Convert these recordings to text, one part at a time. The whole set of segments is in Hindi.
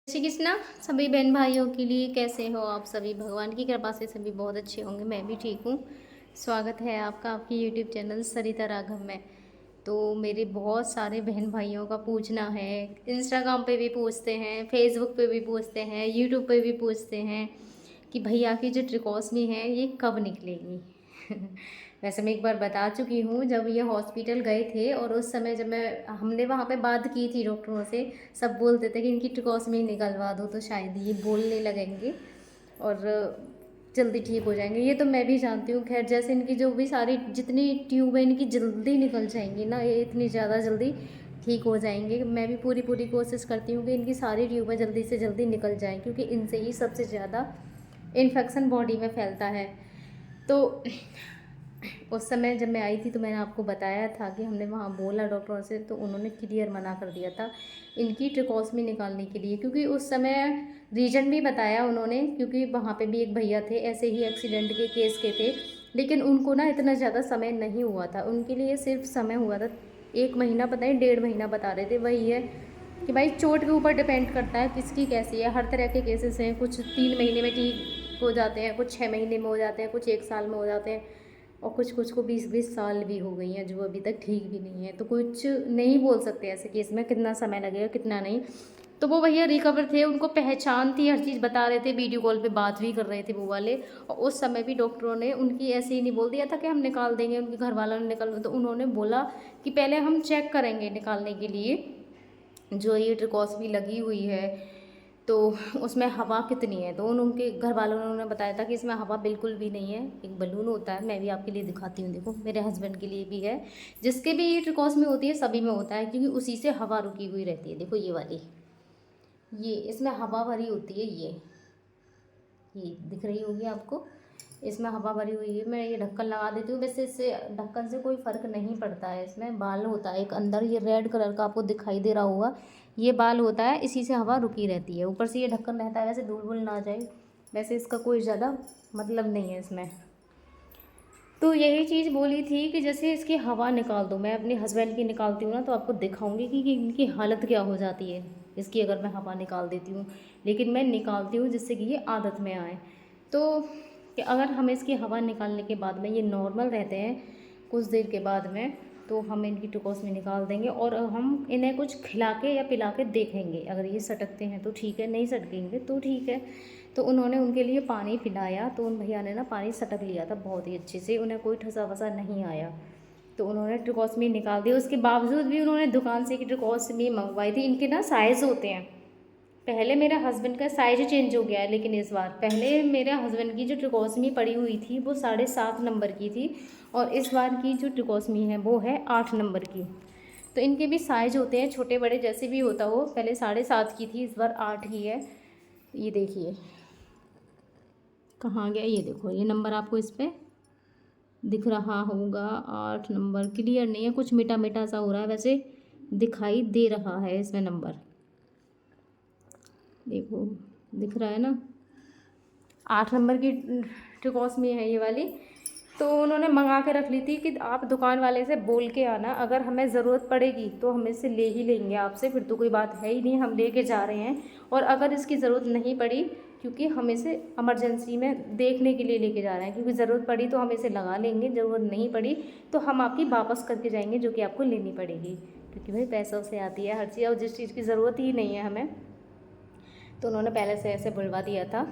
श्री कृष्णा सभी बहन भाइयों के लिए। कैसे हो आप सभी? भगवान की कृपा से सभी बहुत अच्छे होंगे। मैं भी ठीक हूँ। स्वागत है आपका आपके यूट्यूब चैनल सरिता राघव में। तो मेरे बहुत सारे बहन भाइयों का पूछना है, इंस्टाग्राम पे भी पूछते हैं, फेसबुक पे भी पूछते हैं, यूट्यूब पे भी पूछते हैं कि भैया की जो ट्रिकोस्मी है ये कब निकलेगी। वैसे मैं एक बार बता चुकी हूँ, जब ये हॉस्पिटल गए थे और उस समय जब हमने वहाँ पे बात की थी डॉक्टरों से, सब बोलते थे कि इनकी ट्रिकोस्मी निकलवा दो तो शायद ये बोलने लगेंगे और जल्दी ठीक हो जाएंगे। ये तो मैं भी जानती हूँ। खैर, जैसे इनकी जो भी सारी जितनी ट्यूब है इनकी जल्दी निकल जाएंगी ना, ये इतनी ज़्यादा जल्दी ठीक हो जाएंगे। मैं भी पूरी पूरी कोशिश करती हूँ कि इनकी सारी ट्यूबें जल्दी से जल्दी निकल जाएँ, क्योंकि इनसे ही सबसे ज़्यादा इन्फेक्शन बॉडी में फैलता है। तो उस समय जब मैं आई थी तो मैंने आपको बताया था कि हमने वहाँ बोला डॉक्टरों से, तो उन्होंने क्लियर मना कर दिया था इनकी ट्रिकोस्मी निकालने के लिए। क्योंकि उस समय रीज़न भी बताया उन्होंने, क्योंकि वहाँ पे भी एक भैया थे ऐसे ही एक्सीडेंट के केस के थे, लेकिन उनको ना इतना ज़्यादा समय नहीं हुआ था। उनके लिए सिर्फ समय हुआ था 1 महीना, पता नहीं 1.5 महीना बता रहे थे। वही है कि भाई चोट के ऊपर डिपेंड करता है किसकी कैसी है। हर तरह के केसेस हैं, कुछ 3 महीने में ठीक हो जाते हैं, कुछ 6 महीने में हो जाते हैं, कुछ 1 साल में हो जाते हैं, और कुछ कुछ को 20-20 साल भी हो गई हैं जो अभी तक ठीक भी नहीं है। तो कुछ नहीं बोल सकते ऐसे केस में कितना समय लगेगा कितना नहीं। तो वो भैया रिकवर थे, उनको पहचान थी, हर चीज़ बता रहे थे, वीडियो कॉल पे बात भी कर रहे थे वो वाले। और उस समय भी डॉक्टरों ने उनकी ऐसे ही नहीं बोल दिया था कि हम निकाल देंगे, उनके घर वालों ने निकाल, तो उन्होंने बोला कि पहले हम चेक करेंगे निकालने के लिए जो ये ट्रिकोस्मी लगी हुई है तो उसमें हवा कितनी है। तो उनके घर वालों ने उन्होंने बताया था कि इसमें हवा बिल्कुल भी नहीं है। एक बलून होता है, मैं भी आपके लिए दिखाती हूँ, देखो मेरे हस्बैंड के लिए भी है, जिसके भी ये ट्रिकोस्मी होती है सभी में होता है, क्योंकि उसी से हवा रुकी हुई रहती है। देखो ये वाली, ये इसमें हवा भरी होती है, ये दिख रही होगी आपको, इसमें हवा भरी हुई है। मैं ये ढक्कन लगा देती हूँ। वैसे इससे ढक्कन से कोई फ़र्क नहीं पड़ता है। इसमें बाल होता है एक अंदर, ये रेड कलर का आपको दिखाई दे रहा होगा, ये बाल होता है, इसी से हवा रुकी रहती है। ऊपर से ये ढक्कन रहता है, वैसे धूल वूल ना जाए, वैसे इसका कोई ज़्यादा मतलब नहीं है इसमें। तो यही चीज़ बोली थी कि जैसे इसकी हवा निकाल दो। मैं अपने हस्बैंड की निकालती हूँ ना तो आपको दिखाऊंगी कि इनकी हालत क्या हो जाती है इसकी, अगर मैं हवा निकाल देती हूँ। लेकिन मैं निकालती हूँ जिससे कि ये आदत में आए। तो कि अगर हम इसकी हवा निकालने के बाद में ये नॉर्मल रहते हैं कुछ देर के बाद में, तो हम इनकी ट्रिकोस्मी निकाल देंगे और हम इन्हें कुछ खिला के या पिला के देखेंगे। अगर ये सटकते हैं तो ठीक है, नहीं सटकेंगे तो ठीक है। तो उन्होंने उनके लिए पानी पिलाया, तो उन भैया ने ना पानी सटक लिया था बहुत ही अच्छे से, उन्हें कोई ठसा वसा नहीं आया। तो उन्होंने ट्रिकोस्मी निकाल दी। उसके बावजूद भी उन्होंने दुकान से की ट्रिकोस्मी मंगवाई थी। इनके ना साइज़ होते हैं, पहले मेरे हस्बैंड का साइज चेंज हो गया है, लेकिन इस बार पहले मेरे हस्बैंड की जो ट्रिकोस्मी पड़ी हुई थी वो 7.5 नंबर की थी, और इस बार की जो ट्रिकोस्मी है वो है 8 नंबर की। तो इनके भी साइज होते हैं, छोटे बड़े जैसे भी होता हो। पहले 7.5 की थी, इस बार 8 की है। ये देखिए कहाँ गया, ये देखो ये नंबर आपको इस पर दिख रहा होगा, 8 नंबर। क्लियर नहीं है, कुछ मिटा मिटा सा हो रहा है, वैसे दिखाई दे रहा है इसमें नंबर, देखो दिख रहा है ना, 8 नंबर की ट्रिकोस्मी है ये वाली। तो उन्होंने मंगा के रख ली थी कि आप दुकान वाले से बोल के आना, अगर हमें ज़रूरत पड़ेगी तो हम इससे ले ही लेंगे आपसे, फिर तो कोई बात है ही नहीं, हम लेके जा रहे हैं। और अगर इसकी ज़रूरत नहीं पड़ी, क्योंकि हम इसे इमरजेंसी में देखने के लिए लेके जा रहे हैं, क्योंकि ज़रूरत पड़ी तो हम इसे लगा लेंगे, ज़रूरत नहीं पड़ी तो हम आपकी वापस करके जाएंगे, जो कि आपको लेनी पड़ेगी, क्योंकि भाई पैसों से आती है हर चीज़, और जिस चीज़ की ज़रूरत ही नहीं है हमें। तो उन्होंने पहले से ऐसे बुलवा दिया था,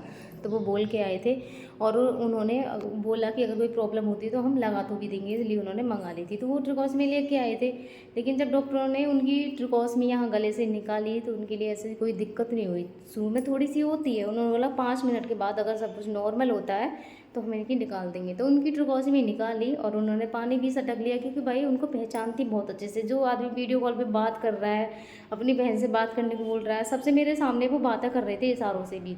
तो वो बोल के आए थे, और उन्होंने बोला कि अगर कोई प्रॉब्लम होती है तो हम लगा तो भी देंगे, इसलिए उन्होंने मंगा ली थी। तो वो ट्रिकोस्मी लेके आए थे, लेकिन जब डॉक्टरों ने उनकी ट्रिकोस्मी यहाँ गले से निकाली तो उनके लिए ऐसे कोई दिक्कत नहीं हुई। शुरू में थोड़ी सी होती है, उन्होंने बोला 5 मिनट के बाद अगर सब कुछ नॉर्मल होता है तो हम इनकी निकाल देंगे। तो उनकी ट्रिकोस्मी निकाली और उन्होंने पानी भी सटक लिया, क्योंकि भाई उनको पहचानती बहुत अच्छे से। जो आदमी वीडियो कॉल पे बात कर रहा है, अपनी बहन से बात करने को बोल रहा है, सबसे मेरे सामने वो बातें कर रहे थे इशारों से भी,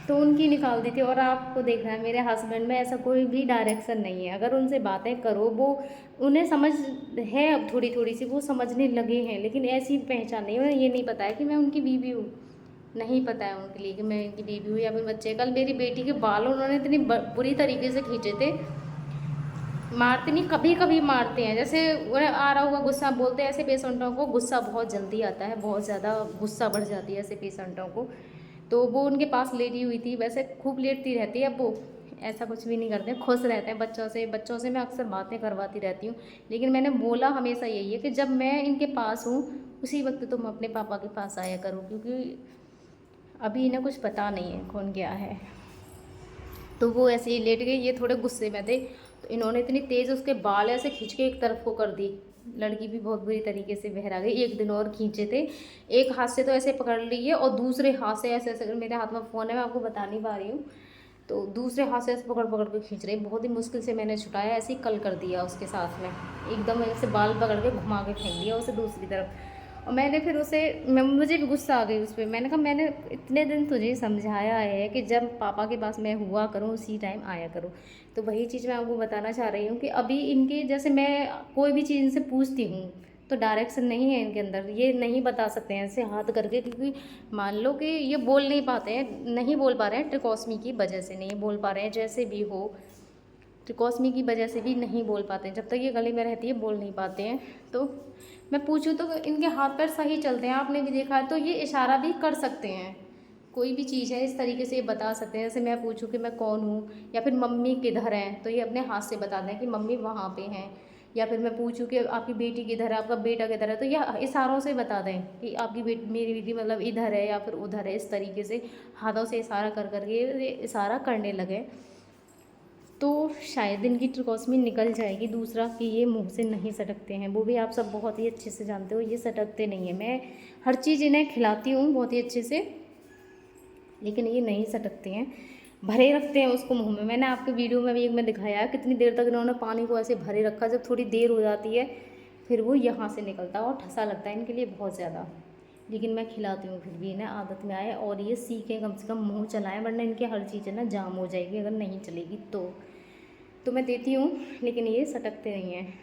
तो उनकी निकाल दी थी। और आपको देखना है मेरे हस्बैंड में ऐसा कोई भी डायरेक्शन नहीं है, अगर उनसे बातें करो वो उन्हें समझ है, अब थोड़ी थोड़ी सी वो समझने लगे हैं, लेकिन ऐसी पहचान नहीं है। उन्हें ये नहीं पता है कि मैं उनकी बीवी हूँ, नहीं पता है उनके लिए कि मैं इनकी बीवी हूँ या फिर बच्चे। कल मेरी बेटी के बाल उन्होंने इतनी बुरी तरीके से खींचे थे, मारते नहीं, कभी कभी मारते हैं, जैसे उन्हें आ रहा होगा गुस्सा, बोलते हैं ऐसे पेशेंटों को गुस्सा बहुत जल्दी आता है, बहुत ज़्यादा गुस्सा बढ़ जाती है ऐसे पेशेंटों को। तो वो उनके पास लेटी हुई थी, वैसे खूब लेटती रहती है, अब वो ऐसा कुछ भी नहीं करते, खुश रहते हैं बच्चों से मैं अक्सर बातें करवाती रहती हूँ। लेकिन मैंने बोला हमेशा यही है कि जब मैं इनके पास हूँ उसी वक्त तुम अपने पापा के पास आया करो, क्योंकि अभी इन्हें कुछ पता नहीं है कौन क्या है। तो वो ऐसे ही लेट गई, ये थोड़े गुस्से में थे, तो इन्होंने इतनी तेज़ उसके बाल ऐसे खींच के एक तरफ को कर दी। लड़की भी बहुत बुरी तरीके से बहरा गई। एक दिन और खींचे थे, एक हाथ से तो ऐसे पकड़ ली है और दूसरे हाथ से ऐसे ऐसे, मेरे हाथ में फ़ोन है मैं आपको बता नहीं पा रही हूँ, तो दूसरे हाथ से ऐसे पकड़ पकड़ के खींच रही, बहुत ही मुश्किल से मैंने छुटाया, ऐसे ही कल कर दिया उसके साथ में, एकदम ऐसे बाल पकड़ के घुमा के फेंक दिया उसे दूसरी तरफ। और मैंने फिर उसे, मुझे भी गुस्सा आ गई उस पर, मैंने कहा मैंने इतने दिन तुझे समझाया है कि जब पापा के पास मैं हुआ करूँ उसी टाइम आया करूँ। तो वही चीज़ मैं आपको बताना चाह रही हूँ कि अभी इनके, जैसे मैं कोई भी चीज़ इनसे पूछती हूँ तो डायरेक्शन नहीं है इनके अंदर, ये नहीं बता सकते हैं ऐसे हाथ करके, क्योंकि मान लो कि ये बोल नहीं पाते हैं, नहीं बोल पा रहे हैं, ट्रिकोस्मी की वजह से नहीं बोल पा रहे हैं, जैसे भी हो ट्रिकोस्मी की वजह से भी नहीं बोल पाते हैं, जब तक ये गले में रहती है बोल नहीं पाते हैं। तो मैं पूछूं तो इनके हाथ पैर सही चलते हैं, आपने भी देखा है, तो ये इशारा भी कर सकते हैं, कोई भी चीज़ है इस तरीके से ये बता सकते हैं। जैसे मैं पूछूं कि मैं कौन हूँ, या फिर मम्मी किधर हैं, तो ये अपने हाथ से बता दें कि मम्मी वहाँ पे हैं। या फिर मैं पूछूं कि आपकी बेटी किधर है, आपका बेटा किधर है, तो यह इशारों से बता दें कि आपकी बेटी, मेरी बेटी मतलब इधर है या फिर उधर है, इस तरीके से हाथों से इशारा कर करके ये इशारा करने लगे, तो शायद इनकी ट्रिकोस्मी निकल जाएगी। दूसरा कि ये मुंह से नहीं सटकते हैं, वो भी आप सब बहुत ही अच्छे से जानते हो, ये सटकते नहीं हैं। मैं हर चीज़ इन्हें खिलाती हूँ बहुत ही अच्छे से, लेकिन ये नहीं सटकते हैं, भरे रखते हैं उसको मुंह में। मैंने आपके वीडियो में भी एक में दिखाया है कितनी देर तक इन्होंने पानी को ऐसे भरे रखा, जब थोड़ी देर हो जाती है फिर वो यहाँ से निकलता है और ठसा लगता है इनके लिए बहुत ज़्यादा। लेकिन मैं खिलाती हूँ फिर भी इन्हें आदत में आए और ये सीखें, कम से कम मुँह चलाएं, वरना इनकी हर चीज़ है ना जाम हो जाएगी अगर नहीं चलेगी तो मैं देती हूँ, लेकिन ये सटकते नहीं हैं।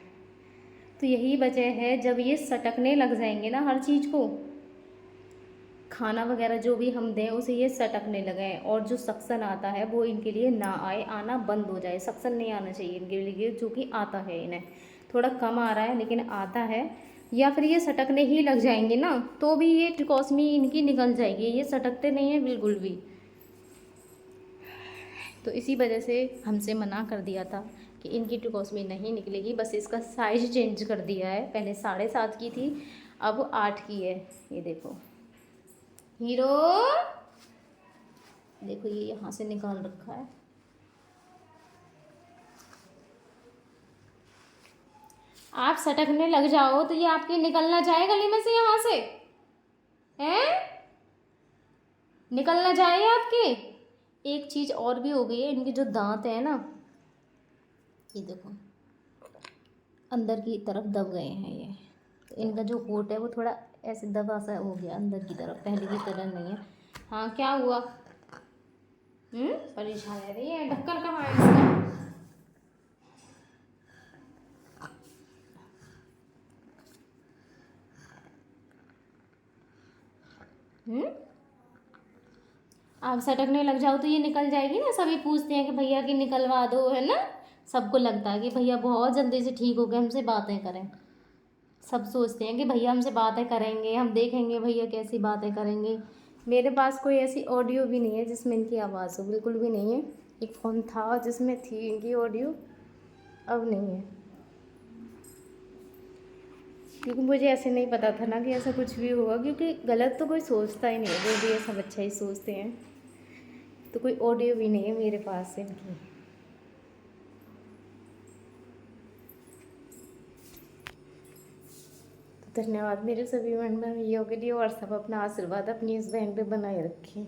तो यही वजह है, जब ये सटकने लग जाएंगे ना हर चीज़ को, खाना वगैरह जो भी हम दें उसे ये सटकने लगे, और जो सक्सन आता है वो इनके लिए ना आए, आना बंद हो जाए, सक्सन नहीं आना चाहिए इनके लिए, जो कि आता है इन्हें थोड़ा कम आ रहा है लेकिन आता है। या फिर ये सटकने ही लग जाएंगे ना तो भी ये ट्रिकोस्मी इनकी निकल जाएगी, ये सटकते नहीं है बिल्कुल भी। तो इसी वजह से हमसे मना कर दिया था कि इनकी ट्रिकोस्मी नहीं निकलेगी, बस इसका साइज़ चेंज कर दिया है, पहले 7.5 की थी अब 8 की है। ये देखो हीरो, देखो ये यहाँ से निकाल रखा है। आप सटकने लग जाओ तो ये आपके निकलना चाहे गली में से, यहाँ से हैं, निकलना चाहे आपके। एक चीज़ और भी हो गई है, इनके जो दांत है ना, ये देखो अंदर की तरफ दब गए हैं ये, तो इनका जो होठ है वो थोड़ा ऐसे दबा सा हो गया अंदर की तरफ, पहले की तरह नहीं है। हाँ क्या हुआ, परेशान है रही है, ढक्कन कहाँ है इसका। आप सटकने लग जाओ तो ये निकल जाएगी ना, सभी पूछते हैं कि भैया की निकलवा दो, है ना, सबको लगता है कि भैया बहुत जल्दी से ठीक हो गए, हमसे बातें करें। सब सोचते हैं कि भैया हमसे बातें करेंगे, हम देखेंगे भैया कैसी बातें करेंगे। मेरे पास कोई ऐसी ऑडियो भी नहीं है जिसमें इनकी आवाज़ हो, बिल्कुल भी नहीं है। एक फ़ोन था जिसमें थी इनकी ऑडियो, अब नहीं है, क्योंकि मुझे ऐसे नहीं पता था ना कि ऐसा कुछ भी होगा, क्योंकि गलत तो कोई सोचता ही नहीं है, जो भी है सब अच्छा ही सोचते हैं। तो कोई ऑडियो भी नहीं है मेरे पास इनकी। तो धन्यवाद मेरे सभी बहन भाइयों के लिए, और सब अपना आशीर्वाद अपनी इस बहन पे बनाए रखें।